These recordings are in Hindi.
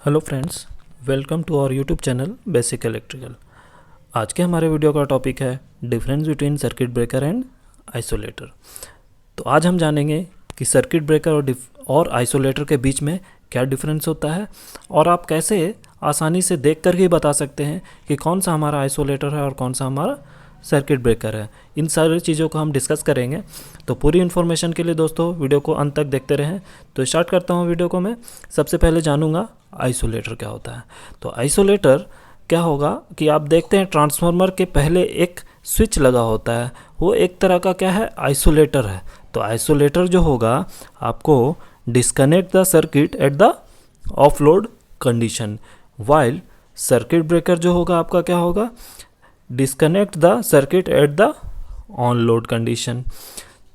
Hello friends, welcome to our YouTube channel basic electrical. आज के हमारे वीडियो का टॉपिक है difference between circuit breaker and isolator. तो आज हम जानेंगे कि सर्किट ब्रेकर और आइसोलेटर के बीच में क्या डिफरेंस होता है और आप कैसे आसानी से देख कर ही बता सकते हैं कि कौन सा हमारा आइसोलेटर है और कौन सा हमारा सर्किट ब्रेकर है। इन सारी चीज़ों को हम डिस्कस करेंगे। तो पूरी इन्फॉर्मेशन के लिए दोस्तों वीडियो को अंत तक देखते रहें। तो स्टार्ट करता हूँ वीडियो को। मैं सबसे पहले जानूंगा आइसोलेटर क्या होता है। तो आइसोलेटर क्या होगा कि आप देखते हैं ट्रांसफार्मर के पहले एक स्विच लगा होता है, वो एक तरह का क्या है, आइसोलेटर है। तो आइसोलेटर जो होगा आपको disconnect the circuit at the of load condition, while circuit breaker जो होगा आपका क्या होगा, disconnect the circuit at the on load condition.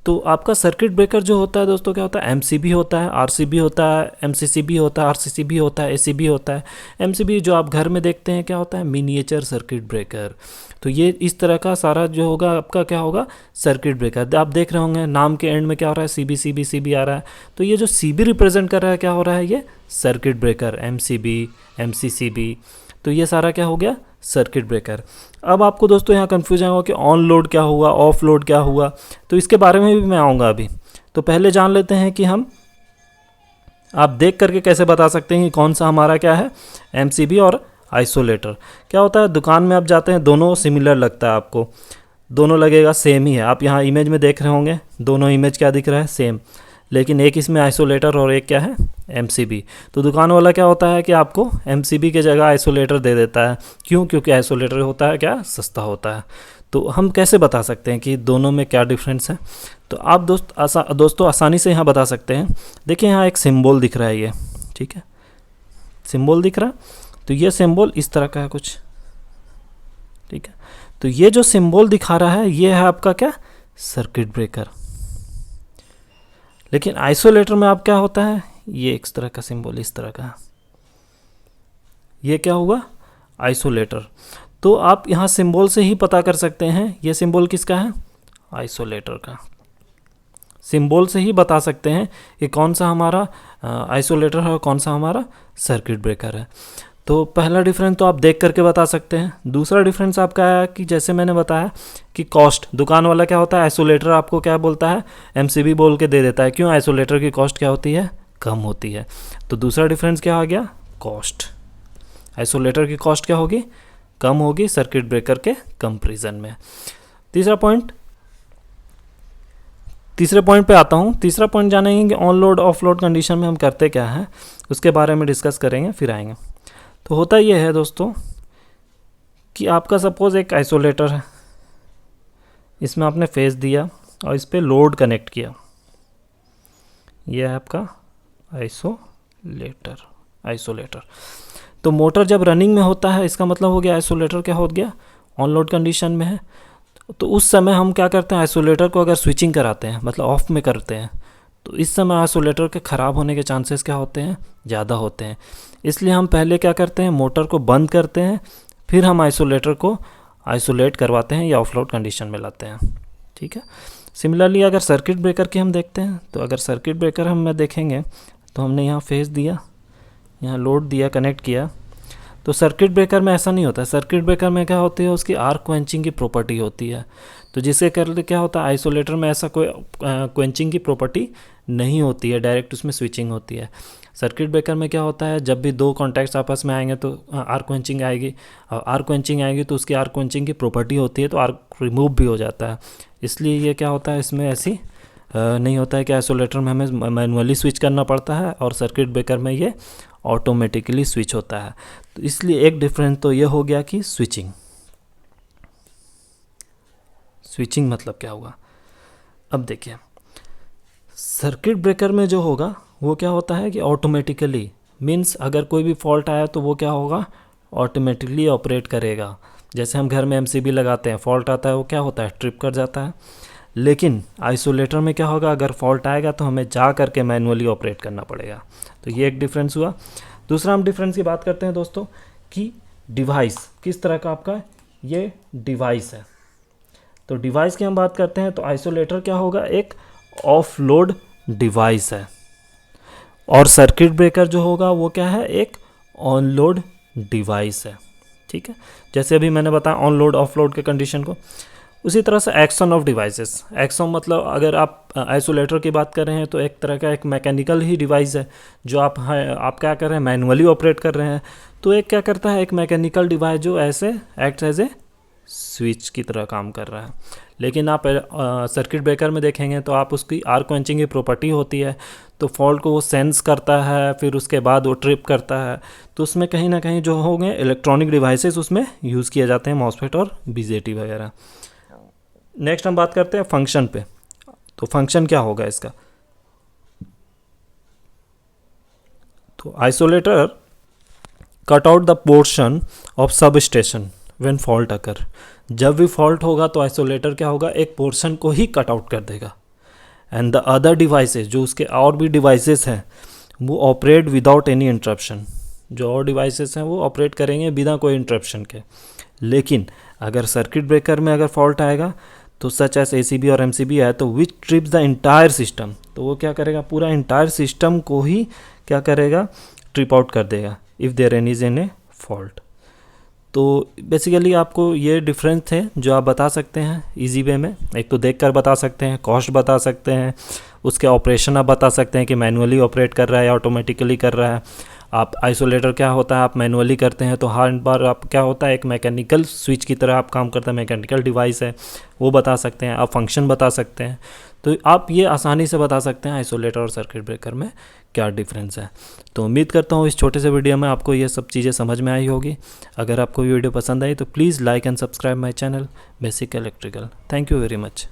तो आपका सर्किट ब्रेकर जो होता है दोस्तों क्या होता है, एमसीबी होता है, आरसीबी होता है, एमसीसीबी होता है, आरसीसीबी होता है, एसीबी होता है। एमसीबी जो आप घर में देखते हैं क्या होता है, मिनिएचर सर्किट ब्रेकर। तो ये इस तरह का सारा जो होगा आपका क्या होगा, सर्किट ब्रेकर। आप देख रहे होंगे नाम के एंड में क्या हो रहा है, सीबी सीबी सीबी आ रहा है। तो ये जो सीबी रिप्रेजेंट कर रहा है क्या हो रहा है, ये सर्किट ब्रेकर, एमसीबी, एमसीसीबी। तो ये सारा क्या हो गया, सर्किट ब्रेकर। अब आपको दोस्तों यहाँ कन्फ्यूजन होगा कि ऑन लोड क्या हुआ, ऑफ लोड क्या हुआ, तो इसके बारे में भी मैं आऊँगा अभी। तो पहले जान लेते हैं कि हम आप देख करके कैसे बता सकते हैं कि कौन सा हमारा क्या है, एमसीबी और आइसोलेटर। क्या होता है, दुकान में आप जाते हैं, दोनों सिमिलर लगता है आपको, दोनों लगेगा सेम ही है। आप यहाँ इमेज में देख रहे होंगे, दोनों इमेज क्या दिख रहा है, सेम। लेकिन एक इसमें आइसोलेटर और एक क्या है, एमसीबी। तो दुकान वाला क्या होता है कि आपको एमसीबी के जगह आइसोलेटर दे देता है। क्यों? क्योंकि आइसोलेटर होता है क्या, सस्ता होता है। तो हम कैसे बता सकते हैं कि दोनों में क्या डिफरेंस है। तो आप दोस्तों आसानी से यहाँ बता सकते हैं। देखिए यहाँ एक सिंबल दिख रहा है, ये ठीक है, सिंबल दिख रहा है। तो ये सिंबल इस तरह का है कुछ, ठीक है। तो ये जो सिंबल दिखा रहा है ये है आपका क्या, सर्किट ब्रेकर। लेकिन आइसोलेटर में आप क्या होता है, ये इस तरह का सिंबल, इस तरह का, ये क्या हुआ, आइसोलेटर। तो आप यहाँ सिंबल से ही पता कर सकते हैं ये सिंबल किसका है, आइसोलेटर का। सिंबल से ही बता सकते हैं कि कौन सा हमारा आइसोलेटर है और कौन सा हमारा सर्किट ब्रेकर है। तो पहला डिफरेंस तो आप देख करके बता सकते हैं। दूसरा डिफरेंस आपका है कि जैसे मैंने बताया कि कॉस्ट, दुकान वाला क्या होता है, आइसोलेटर आपको क्या बोलता है, एमसीबी बोल के दे देता है। क्यों? आइसोलेटर की कॉस्ट क्या होती है, कम होती है। तो दूसरा डिफरेंस क्या आ गया, कॉस्ट। आइसोलेटर की कॉस्ट क्या होगी, कम होगी सर्किट ब्रेकर के कंपैरिजन में। तीसरे पॉइंट पे आता हूँ। तीसरा पॉइंट जानेंगे कि on load of load condition में हम करते क्या है, उसके बारे में डिस्कस करेंगे, फिर आएंगे। तो होता ये है दोस्तों कि आपका सपोज एक आइसोलेटर है, इसमें आपने फेस दिया और इस पर लोड कनेक्ट किया, यह है आपका आइसोलेटर। तो मोटर जब रनिंग में होता है, इसका मतलब हो गया आइसोलेटर क्या हो गया, ऑन लोड कंडीशन में है। तो उस समय हम क्या करते हैं, आइसोलेटर को अगर स्विचिंग कराते हैं, मतलब ऑफ में करते हैं, तो इस समय आइसोलेटर के ख़राब होने के चांसेस क्या होते हैं, ज़्यादा होते हैं। इसलिए हम पहले क्या करते हैं, मोटर को बंद करते हैं, फिर हम आइसोलेटर को आइसोलेट करवाते हैं या ऑफलोड कंडीशन में लाते हैं, ठीक है। सिमिलरली अगर सर्किट ब्रेकर की हम देखते हैं, तो अगर सर्किट ब्रेकर हम देखेंगे तो हमने यहाँ फेस दिया, यहाँ लोड दिया, कनेक्ट किया। तो सर्किट ब्रेकर में ऐसा नहीं होता है। सर्किट ब्रेकर में क्या होती है, उसकी आर्क क्वेंचिंग की प्रॉपर्टी होती है। तो जिसके करके क्या होता है, आइसोलेटर में ऐसा कोई क्वेंचिंग की प्रॉपर्टी नहीं होती है, डायरेक्ट उसमें स्विचिंग होती है। सर्किट ब्रेकर में क्या होता है, जब भी दो कॉन्टैक्ट्स आपस में आएंगे तो आर्क क्वेंचिंग आएगी, और आर्क क्वेंचिंग आएगी तो उसकी आर्क क्वेंचिंग की प्रॉपर्टी होती है, तो आर्क रिमूव भी हो जाता है। इसलिए ये क्या होता है, इसमें ऐसी नहीं होता है कि आइसोलेटर में हमें मैनुअली स्विच करना पड़ता है और सर्किट ब्रेकर में ये ऑटोमेटिकली स्विच होता है। तो इसलिए एक डिफरेंस तो ये हो गया कि स्विचिंग मतलब क्या होगा। अब देखिए सर्किट ब्रेकर में जो होगा वो क्या होता है कि ऑटोमेटिकली, मीन्स अगर कोई भी फॉल्ट आया तो वो क्या होगा, ऑटोमेटिकली ऑपरेट करेगा। जैसे हम घर में एमसीबी लगाते हैं, फॉल्ट आता है, वो क्या होता है, ट्रिप कर जाता है। लेकिन आइसोलेटर में क्या होगा, अगर फॉल्ट आएगा तो हमें जा करके मैनुअली ऑपरेट करना पड़ेगा। तो ये एक डिफरेंस हुआ। दूसरा हम डिफरेंस की बात करते हैं दोस्तों कि डिवाइस किस तरह का आपका ये डिवाइस है। तो डिवाइस की हम बात करते हैं तो आइसोलेटर क्या होगा, एक ऑफ लोड डिवाइस है, और सर्किट ब्रेकर जो होगा वो क्या है, एक ऑन लोड डिवाइस है, ठीक है। जैसे अभी मैंने बताया ऑन लोड ऑफ लोड के कंडीशन को, उसी तरह से एक्शन ऑफ डिवाइसेस। एक्शन मतलब अगर आप आइसोलेटर की बात कर रहे हैं तो एक तरह का एक मैकेनिकल ही डिवाइस है जो आप क्या कर रहे हैं, मैनुअली ऑपरेट कर रहे हैं। तो एक क्या करता है, एक मैकेनिकल डिवाइस जो ऐसे एक्ट एज ए स्विच की तरह काम कर रहा है। लेकिन आप सर्किट ब्रेकर में देखेंगे तो आप उसकी आर्क क्वेंचिंग की प्रॉपर्टी होती है, तो फॉल्ट को वो सेंस करता है, फिर उसके बाद वो ट्रिप करता है। तो उसमें कहीं ना कहीं जो होंगे इलेक्ट्रॉनिक डिवाइसेस उसमें यूज़ किए जाते हैं, मॉसफेट और बीजेटी वगैरह। नेक्स्ट हम बात करते हैं फंक्शन पे। तो फंक्शन क्या होगा इसका, तो isolator cut out the portion of sub station when fault अकर। जब भी फॉल्ट होगा तो आइसोलेटर क्या होगा, एक पोर्शन को ही कट आउट कर देगा। एंड द अदर डिवाइसेस, जो उसके और भी डिवाइसेस हैं, वो ऑपरेट विदाउट एनी इंटरप्शन। जो और डिवाइसेस हैं वो ऑपरेट करेंगे बिना कोई इंटरप्शन के। लेकिन अगर सर्किट ब्रेकर में अगर फॉल्ट आएगा तो सच एस ACB और MCB है, तो विच ट्रिप्स द इंटायर सिस्टम, तो वो क्या करेगा, पूरा इंटायर सिस्टम को ही क्या करेगा, ट्रिप आउट कर देगा if there is an a fault. तो बेसिकली आपको ये डिफरेंस थे जो आप बता सकते हैं इजी वे में। एक तो देखकर बता सकते हैं, कॉस्ट बता सकते हैं, उसके ऑपरेशन आप बता सकते हैं कि मैनुअली ऑपरेट कर रहा है या ऑटोमेटिकली कर रहा है। आप आइसोलेटर क्या होता है, आप मैनुअली करते हैं तो हर बार आप क्या होता है, एक मैकेनिकल स्विच की तरह आप काम करता है, मैकेनिकल डिवाइस है, वो बता सकते हैं। आप फंक्शन बता सकते हैं। तो आप ये आसानी से बता सकते हैं आइसोलेटर और सर्किट ब्रेकर में क्या डिफरेंस है। तो उम्मीद करता हूँ इस छोटे से वीडियो में आपको ये सब चीज़ें समझ में आई होगी। अगर आपको ये वीडियो पसंद आई तो please like and subscribe my channel basic electrical. Thank you very much.